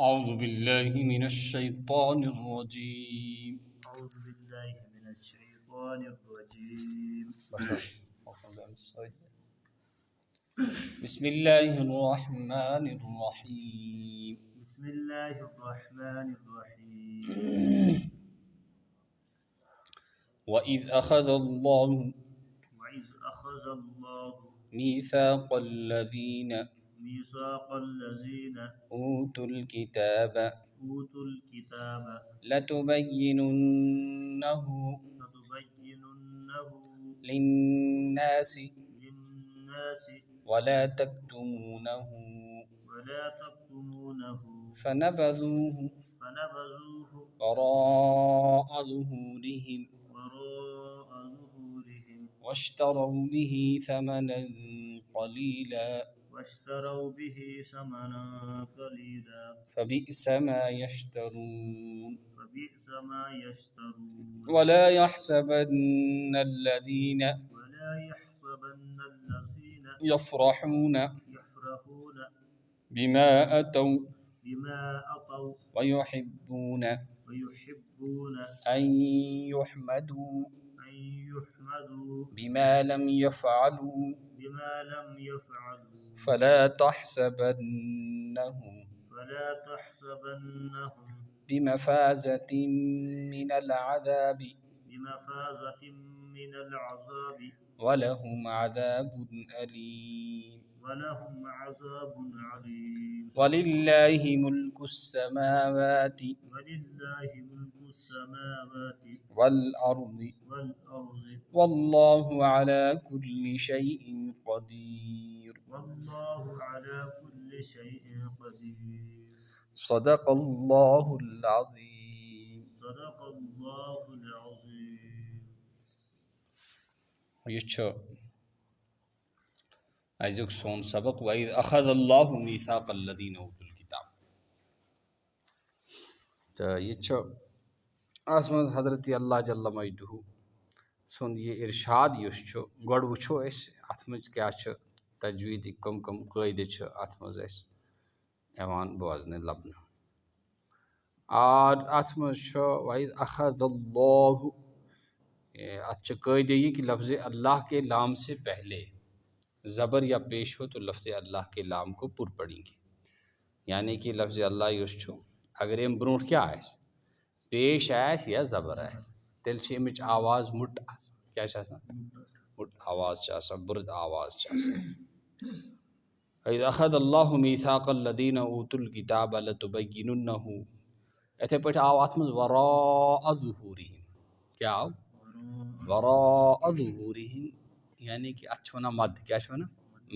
أعوذ بالله من الشيطان الرجيم. أعوذ بالله من الشيطان الرجيم. بسم الله الرحمن الرحيم. بسم الله الرحمن الرحيم. وإذ أخذ الله وإذ أخذ الله ميثاق الذين أوتوا الكتاب لتبيننه للناس ولا تكتمونه فنبذوه وراء ظهورهم واشتروا به ثمنا قليلا فبئس ما يشترون. ولا يحسبن الذين يفرحون بما أتوا ويحبون أن يحمدوا بما لم يفعلوا فلا تحسبنهم بمفازة من العذاب ولهم عذاب أليم. ولله ملك السماوات والأرض والله على كل شيء قدير. صدق الله العظيم. ये आइज़ुक सोन सबक वइज़ अख़ज़ल्लाहु मीसाक़ल्लज़ीना ऊतुल किताब। तो ये आसमज हज़रत अल्लाह जल्ल मजदुहु सुन ये इरशाद युस गोड़ वुछो अथ मज क्या तजवीद कम कम क़ायदे अथ मज यवान बोजने लबन और अथ मज वइज़ अख़ज़ल्लाहु अच्छा क़ायदे ये कि लफ्ज़ अल्लाह के लाम से पहले ज़बर या पेश हो तो लफ्ज़ अल्लाह के लाम को पुर पढ़ेंगे, यानी कि लफ्ज़ अल्लाह युस अगर यम ब्रोट क्या पेश आस या ज़बर आस तेल अमिच आवाज़ मुट क्या मुट आवाज़ बुर्द आवाज़। इज़ अख़ज़ल्लाहु मीसाक़ल्लज़ीना ऊतुल किताब लतुबय्यिनुन्नहु इथे पे आव अथ मज वराअ ज़ुहूरिहिम क्या आव वराअ ज़ुहूरिहिम यानी कि अच्छा वना मद क्या वना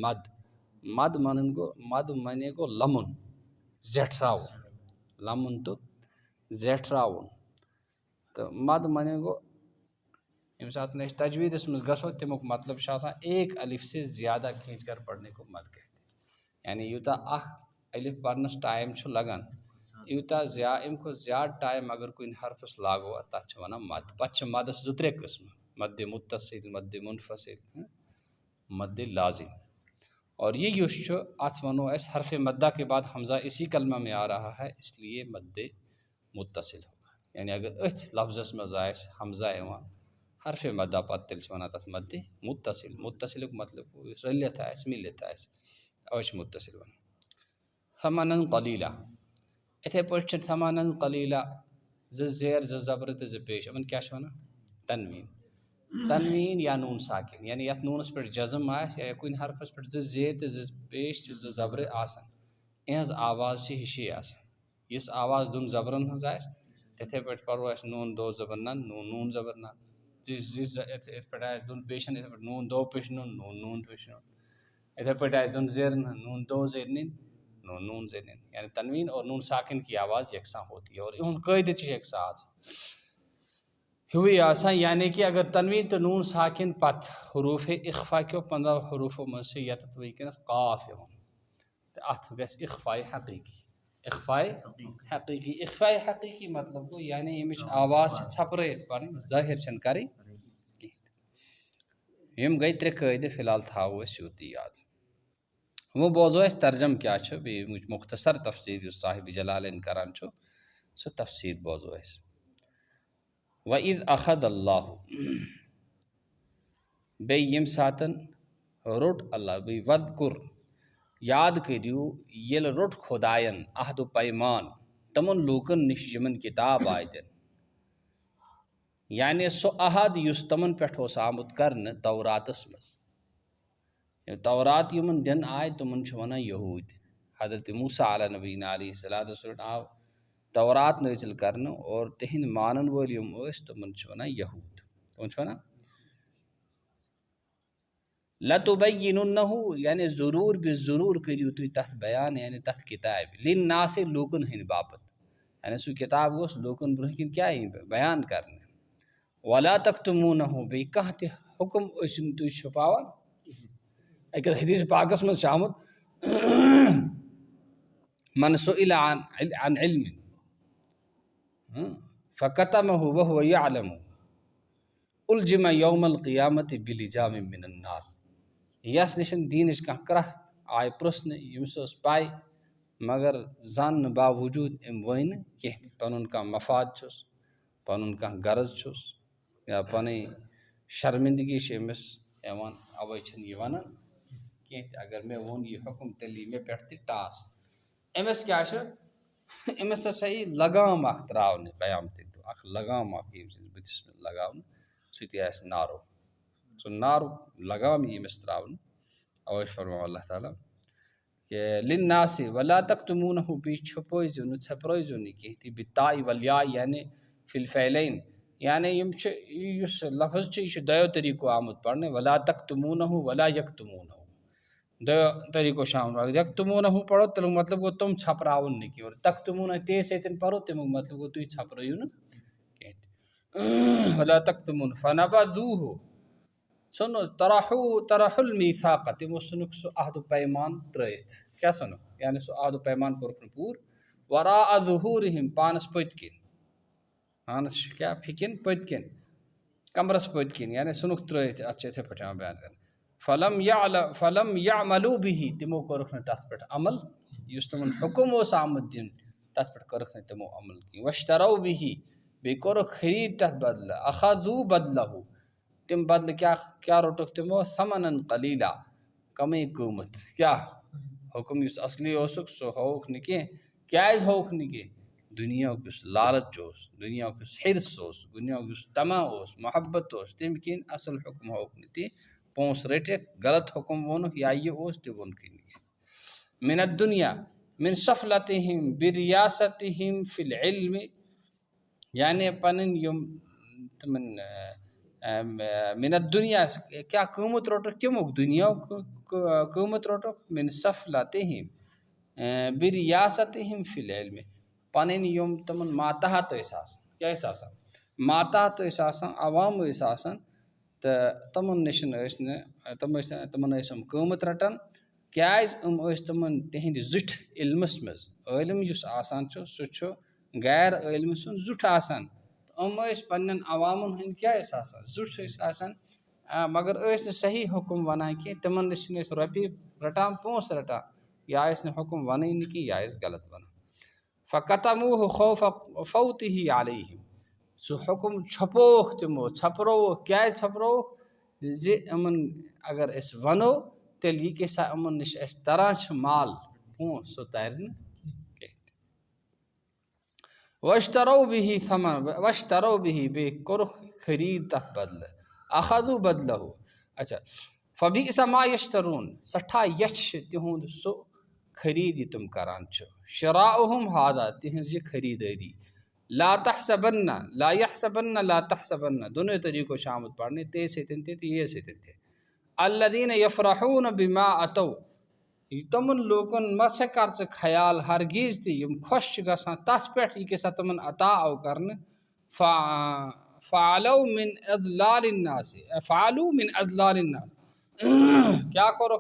मद मद मने गो लमुन ज़ेठरावन लमुन तो ज़ेठरावन तो मद मने गो यम साथ तजवीद मज गो तमुक मतलब एक अलिफ से ज़्यादा खींच कर पढ़ने को मद कहते हैं, यानी यूता अलिफ पढ़नस टाइम लगान यूता अमको ज़्यादा टाइम अगर कोई हरफस लागो तथ वन मद पे मदस जुत्रे किस्म मद मुत्तसिल मद मुनफसिल मद लाजिम। और ये युश अथ वनो हरफ मद्दा के बाद हमज़ा इसी कलमा में आ रहा है इसलिए मद मुत्तसिल होगा, यानी अगर अथ लफ्ज़स मज हमज़ा हरफ मद्दा पद तेल वन तथ मद मुत्तसिल मुत्तसिल मतलब रलियत मिलियत अवच मुत्तसिल वन। थमनन कलीला इथे पे थमनन कलीला ज़ेर ज़बर तो पेश अमन क्या वन तनवीन तनवीन या नून साकिन यानी यथ नूनस पे जज़म या कुन हरफस पे ज़े तो पेश ज़बर इहज आवाज़ हिशे इस आवाज़ दुन ज़बरन हज तथे पे पढ़ो नून दो ज़बर नन नून नून ज़बर नन पे दुन पेशन नून दो पेश नून नून नून पेश नून इधर पे दुन ज़ेर नून दो ज़ेर निन नून नून ज़ेर निन, यानी तनवीन और नून साकिन की आवाज़ यकसा होती है और उन क़ायदे यकसा हुई आसा, यानी कि अगर तनवीन तो नून साकिन पत हरूफ इख्फा क्यों 15 हरूफ में से यत वनस काफ तो अथ गस इख्फाए हकीकी मतलब गो यानी अमिच आवाज़ छपरे ज़ाहिर छन कर यम गई त्रे क़ायदे फिलहाल थाव यूत याद। वो बोझो अस तर्जम क्या बे मुख्तसर तफसीर साहिब जलालैन करान सो तफसीर बोझो अस व is अखद Allah bay Yama सातन road अल्लाह बे वदकुर याद करियो ये रोट खुदायन अहद पैमान तमन लोकन निश यमन किताब आय दिन यानी सो अहद युस तमन पेठ ओस आमुत करन तौरातस मस तौरात यमन दिन आय तमन वन यहूद हजरत मूसा अला नबीना अलैहिस्सलाम आव तौरात नाजिल करन और तिहिंद मानन वोल यम ओस तमन वन यहूद तमन वन लतुबय्यिनुन्नहु यानी ज़रूर बे ज़रूर करियो तुई तथ बयान यानी तथ किताब लिन्नास लोकन हिंद बापत यानी सु किताब गोस लोकन ब्रहिन क्या बयान करने वला तक्तुमूनहु बे कह ते हुक्म ओसिन तुई छुपावन एक हदीस पाकस में शामुत मन सुइला अन इल्म फकतमहु वहुव यअलमु उलजिम यौमल क़ियामति बिलिजाम मिनन नार यस निशन दीनच कह क्रह आय प्रश्न यमस पाय मगर जान बावजूद अम वन कह पनुन कह मफाद छुस पनुन कह गरज छुस या पन शर्मिंदगी अमस यवान अवे छन यह वन कह अगर मे वोन यह हुक्म तेली मे पे टास अमस क्या अमस सही लगाम अख त्रावन बयाम अख लगाम अख बुथिस लगावन सह नारो सो नारो लगाम यमस त्रावन अवश फरमा अल्लाह ताला कि लिन्नास वला तक्तुमूनहु बी छुपोइजो न छपरोइजो न कहती बिताई वलिया यानी फिल फैलैन यानी यम युस लफ्ज़ छ दयो तरीको आमुद पढ़ने वला तक्तुमूनहु वला यक्तुमूनहु दयो तरीको शाम यक्तुमूनहु पढ़ो तो मतलब को तुम छपरावन न की और तक्तुमून ते सतन पढ़ो तो मतलब को तुई छपरोयु न कहते वला तक्तुमून फनबदूहु सुनो तरहुल मीसाक़ तिमो सुनुक सो अहद पैमान त्रयथ क्या सुनो यानी सो अहद पैमान कोर पूर वरा ज़ुहूरिहिम पानस पतकिन पानस क्या फिकिन पतकिन कमरस पतकिन यानी सुनुक त्रयथ अच्छे थे पठा बयान कर फलम यअमलू बिही तिमो कोरखन तथ पठ अमल युस तमन हुक्म ओस आमुद्दीन तथ पठ कोरखन तिमो अमल की वश्तरौ बिही बेकोर खरीद तथ बदल अखज़ू बदलहु तिम बदल क्या रोटो तिमो समनन कलीला कमी कीमत क्या हुक्म युस असली ओसुक सो होक निके क्या होक निके दुनिया कुछ लालच ओस दुनिया कुछ हिर्स ओस दुनिया कुछ तमा ओस मोहब्बत ओस तिम किन असल हुक्म होक निति पोंस रटे गलत हुक्म वोन या ये ओस ते वोन किन मिन दुनिया मिन सफलतिहिम बिरियासतिहिम फिल इल्म यानी पनन यम तमन मिन दुनिया क्या कीमत रोटो क्यों दुनिया कीमत रोटो मिन सफलतिहिम बिरियासतिहिम फिल इल्म पनन यम तमन मातहत एहसास क्या एहसास मातहत एहसास अवाम एहसास तो तमन नशन तमन कीमत रटन क्या तमन तिहंद जुठ इल्मस मज इल्म युस आसान सह गैर इल्म सुन जुठ आसान पन्न अवामन हंद क्या जुठ मगर सही हुक्म वन कि तमन नश रपी रटान पोस रटान या हुक्म वन कि या गलत वन फ़कतमूहु खौफ फौतिही अलैहिम सो हुक्म छपोख तमो छपरो क्या छपरो जे अमन अगर इस वनो तेल ये के सा अमन निश इस तरह माल पोस सो तैरन वश्तरौ बिही समन वश्तरौ बिही बे कुर खरीद तथ बदल अखदु बदलहु अच्छा फबीस मा यश्तरून सठा यश तिहुंद सो खरीद तुम करान छ शराउहुम हादा तिहंज ये खरीदारी ला तहसबन्ना ला यहसबन्ना ला तहसबन्ना दोनों तरीकों शामिल पढ़ने ते सेतन ते ये सेतन ते अल्लदीन यफरहून बिमा अतौ तमन लोकन मसकार से ख्याल हरगिज थी यम खुश गसान तस पे ये तमन अता अव करन फ़ालौ मिन अदलालिन्नास फ़ालू मिन अदलालिन्नास क्या करो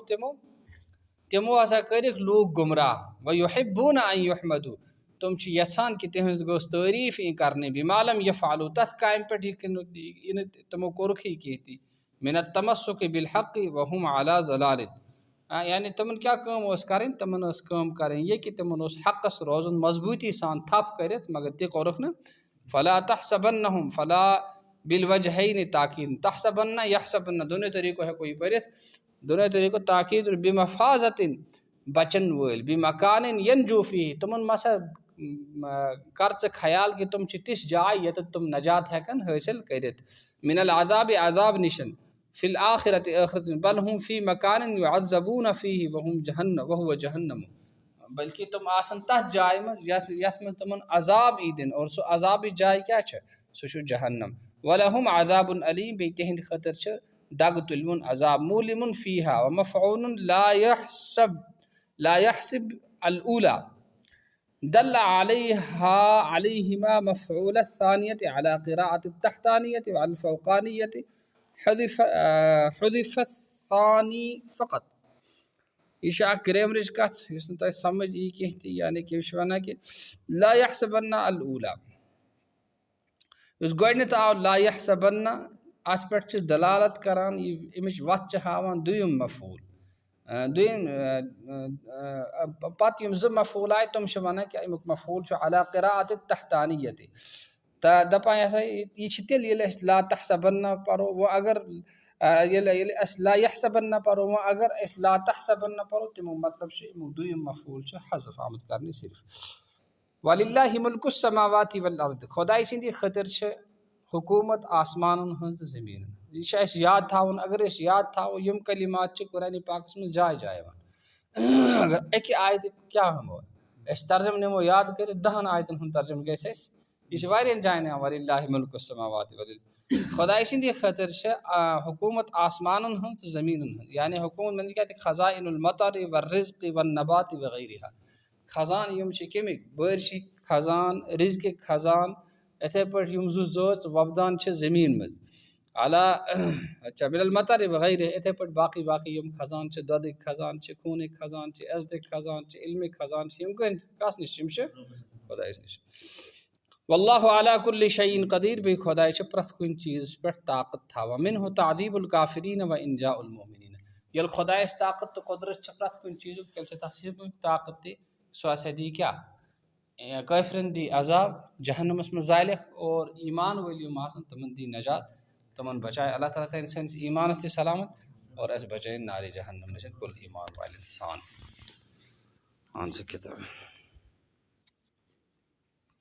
तिमो ऐसा करिक लोग गुमराह व युहिब्बून अन युहमदू तुम यसान कि तिहंज गोस तारीफ करने बिमालम यफ़ालू तथ कायम पे तमो कोरखी कहती मिन तमस्सुक बिल हक़ व हुम अला ज़लालिन यानी तमन क्या काम करें, तमन काम करें ये कि तमन हक़स रोज़न मजबूती सान थप कर, मगर तह कोरख न फ़ला तहसबन्नहुम फ़ला बिलवजहैन ताकीद तहसबन्ना यहसबन्ना दोनों तरीक़ों है कोई पर दोनों तरीक़ों ताकीद बिमफ़ाज़तिन बचन वल बिमकान यनजूफ़ी तुमन मसा कर ख्याल कि तुम तिस जाय ये तुम नजात हेकन हासिल कर मिनल अज़ाब अज़ाब निशन फिल आखिरत आखिरत में बल हम फ़ी मकान युअज़्ज़बून फ़ीहि वहुम जहन्नम वहुव जहन्नम बल्कि तुम आसन तथ जाय में यथ में तुमन अज़ाब ई दिन और सो अज़ाब जाय क्या सह जहन्नम वलहुम अज़ाबुन अलीम बे तिहंद खतर छ दग तुलमुन अज़ाब मूलिमुन फ़ीहा व मफ़ऊन ला यहसिब अल ऊला दल अलैहा अलैहिमा मफ़ऊल अत्थानियत अला क़िराअत अत्तहतानियत व अल फ़ौक़ानियत हुज़िफ़ अत्थानी फ़क़त। यह ग्रामरिच कथ तुम समझ यी कह यानी कि वन कि ला यहसबन्ना अल ऊला गोडनत आव ला यहसबन्ना अत पे दलालत करान अमिच वत हावान दुयम मफूल दुयम पत ज मफूल आय तुम वन कि अमुक मफूल अला क़िराअत तहतानियत दपान यह तेल ला तहसबन्ना परो वो अगर ला यहसबन्ना परो वो अगर ला तहसबन्ना परो तमो मतलब दुयम मफूल हज़फ आमद करने सिर्फ वलिल्लाहि मुल्कुस समावाति वल अर्द खुदाई सिंदी खतर हुकूमत आसमान हज ज़मीन यह याद थावन अगर याद थावो यम कलिमात कुरान पाक में जाय जाय अगर एक आयत क्या हम तर्जम नमो याद कर 10 आयतन हूँ तर्जम गए यह वारियन जायन वलिल्लाहि मुल्कुस समावाति वल खुदाई सिंदी खतर हुकूमत आसमान हज ज़मीन यानी हुकूमत मन क्या खज़ाइनुल मतर व रिज़्क़ व नबात वगैरह खजान यम कमिक बारिश खजान रिज़्क़ खजान इथे पे ज़ोच वबदान ज़मीन मज अला अच्छा बिल मतर वगैरह इथे पे बाकी बाकी यम खजान दुद खजान खून खजान अज़द खजान इल्म खजान यम कस नश खुदा नश वल्लाहु अला कुल्लि शैइन क़दीर बे खुदा प्रथ कुन चीज़ पे ताकत थावा मिन्हु ताज़ीबुल काफ़िरीन व इंजाउल मोमिनीन यल खुदा ताकत तो कुदरत प्रथ कुन चीज़ ताकत सो दी क्या काफिरन दी अजाब जहन्नमस में ज़ालिख और ईमान वलियुम आसन तमन दी नजात तमन बचाए अल्लाह ताला इंसान ईमान से सलामत और ऐसे बचाए नारी जहन्नम नशन कुल ईमान वाले इंसान आन से किताब